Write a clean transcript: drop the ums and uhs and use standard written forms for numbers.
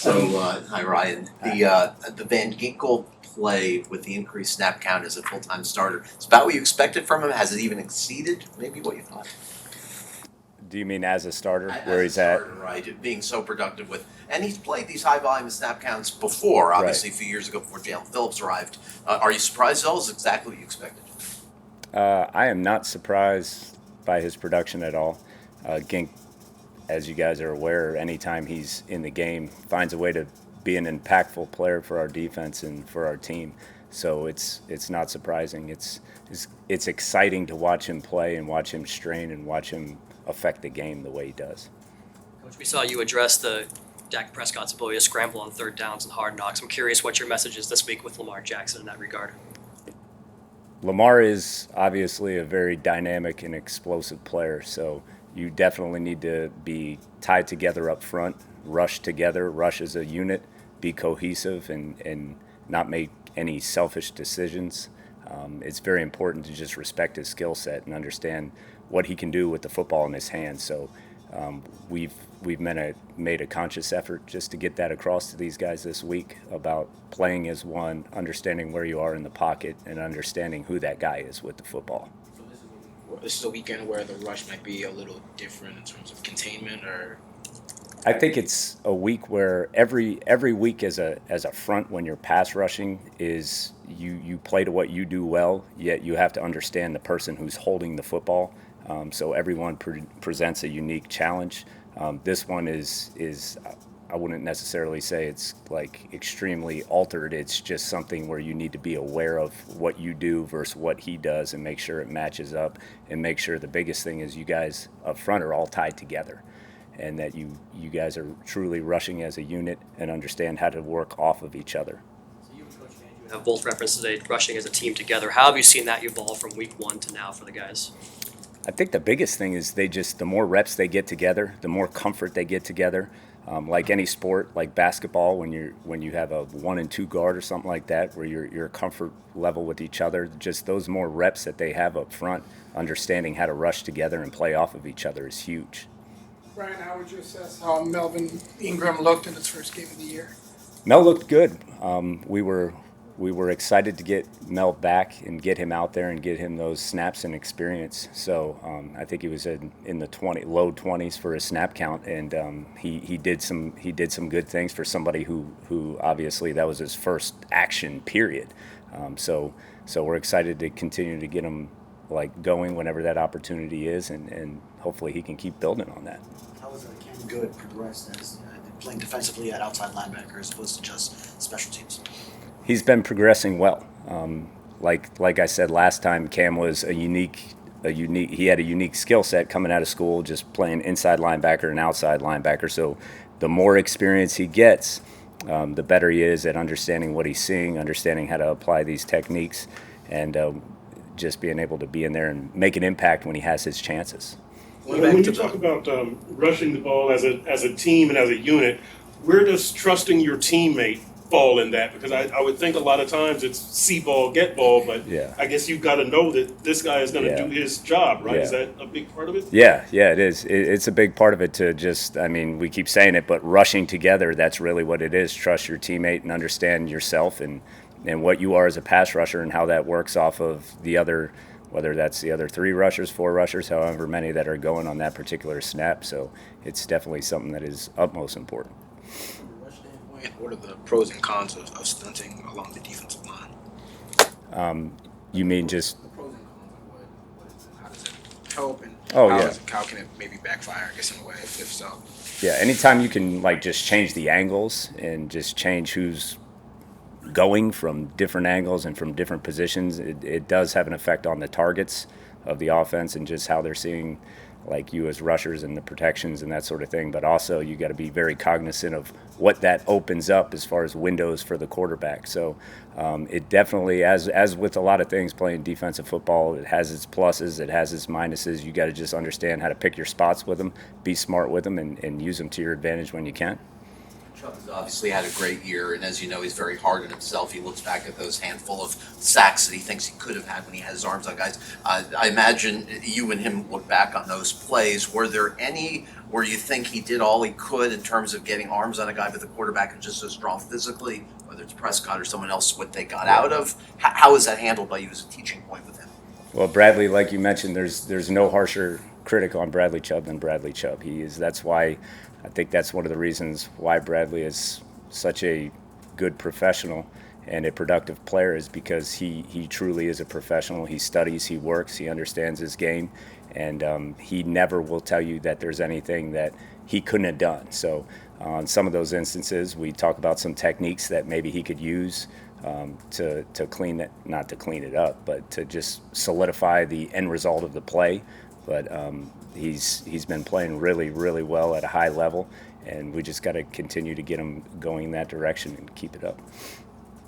Hi Ryan. The Van Ginkel play with the increased snap count as a full-time starter. It's about what you expected from him. Has it even exceeded maybe what you thought? Do you mean as a starter, As where a he's at? starter, right? Being so productive with, and he's played these high volume snap counts before. Right. Obviously, a few years ago before Jalen Phillips arrived. Are you surprised at all? Is exactly what you expected? I am not surprised by his production at all. Gink, as you guys are aware, anytime he's in the game, finds a way to be an impactful player for our defense and for our team. So it's not surprising. It's exciting to watch him play and watch him strain and watch him affect the game the way he does. Coach, we saw you address the Dak Prescott's ability to scramble on third downs and hard knocks. I'm curious what your message is this week with Lamar Jackson in that regard. Lamar is obviously a very dynamic and explosive player, so you definitely need to be tied together up front, rush together, rush as a unit, be cohesive, and not make any selfish decisions. It's very important to just respect his skill set and understand what he can do with the football in his hands. So we've made a conscious effort just to get that across to these guys this week about playing as one, understanding where you are in the pocket, and understanding who that guy is with the football. This is a weekend where the rush might be a little different in terms of containment, or I think it's a week where every week as a front when you're pass rushing is you play to what you do well, yet you have to understand the person who's holding the football. So everyone presents a unique challenge. This one is I wouldn't necessarily say it's like extremely altered. It's just something where you need to be aware of what you do versus what he does and make sure it matches up, and make sure the biggest thing is you guys up front are all tied together, and that you guys are truly rushing as a unit and understand how to work off of each other. So you and Coach Van have both referenced today rushing as a team together. How have you seen that evolve from week one to now for the guys? I think the biggest thing is the more reps they get together, the more comfort they get together. Like any sport, like basketball, when you have a 1 and 2 guard or something like that, where you're comfort level with each other, just those more reps that they have up front, understanding how to rush together and play off of each other is huge. Brian, how would you assess how Melvin Ingram looked in his first game of the year? Mel looked good. We were excited to get Mel back and get him out there and get him those snaps and experience. So I think he was in the low 20s for his snap count, and he did some good things for somebody who obviously that was his first action period. So we're excited to continue to get him like going whenever that opportunity is, and hopefully he can keep building on that. How has Cam Good progressed as playing defensively at outside linebacker as opposed to just special teams? He's been progressing well. Like I said last time, Cam was a unique. He had a unique skill set coming out of school, just playing inside linebacker and outside linebacker. So, the more experience he gets, the better he is at understanding what he's seeing, understanding how to apply these techniques, and just being able to be in there and make an impact when he has his chances. When you talk about rushing the ball as a team and as a unit, where does trusting your teammate fall in that? Because I would think a lot of times it's see ball, get ball, but Yeah. I guess you've got to know that this guy is going to Yeah. do his job, right? Yeah. Is that a big part of it? Yeah, it is. It's a big part of it to just, I mean, we keep saying it, but rushing together, that's really what it is. Trust your teammate and understand yourself and what you are as a pass rusher and how that works off of the other, whether that's the other 3 rushers, 4 rushers, however many that are going on that particular snap. So it's definitely something that is utmost important. from a rush standpoint, what are the pros and cons of stunting along the defensive line? You mean just, The pros and cons of what is it? How does it help, and Oh, how, yeah. how can it maybe backfire, I guess, in a way, if so? yeah, anytime you can like just change the angles and just change who's going from different angles and from different positions, it does have an effect on the targets of the offense and just how they're seeing like you as rushers and the protections and that sort of thing. But also you got to be very cognizant of what that opens up as far as windows for the quarterback. So it definitely, as with a lot of things playing defensive football, it has its pluses, it has its minuses. You got to just understand how to pick your spots with them, be smart with them, and use them to your advantage when you can. Chubb has obviously had a great year, and as you know, he's very hard on himself. He looks back at those handful of sacks that he thinks he could have had when he had his arms on guys. I imagine you and him look back on those plays. Were there any where you think he did all he could in terms of getting arms on a guy, but the quarterback is just so strong physically, whether it's Prescott or someone else, what they got out of? How is that handled by you as a teaching point with him? Well, Bradley, like you mentioned, there's no harsher critic on Bradley Chubb than Bradley Chubb. That's why I think that's one of the reasons why Bradley is such a good professional and a productive player, is because he truly is a professional. He studies, he works, he understands his game, and he never will tell you that there's anything that he couldn't have done. So on some of those instances, we talk about some techniques that maybe he could use to clean it, not to clean it up, but to just solidify the end result of the play. But he's been playing really, really well at a high level, and we just got to continue to get him going in that direction and keep it up.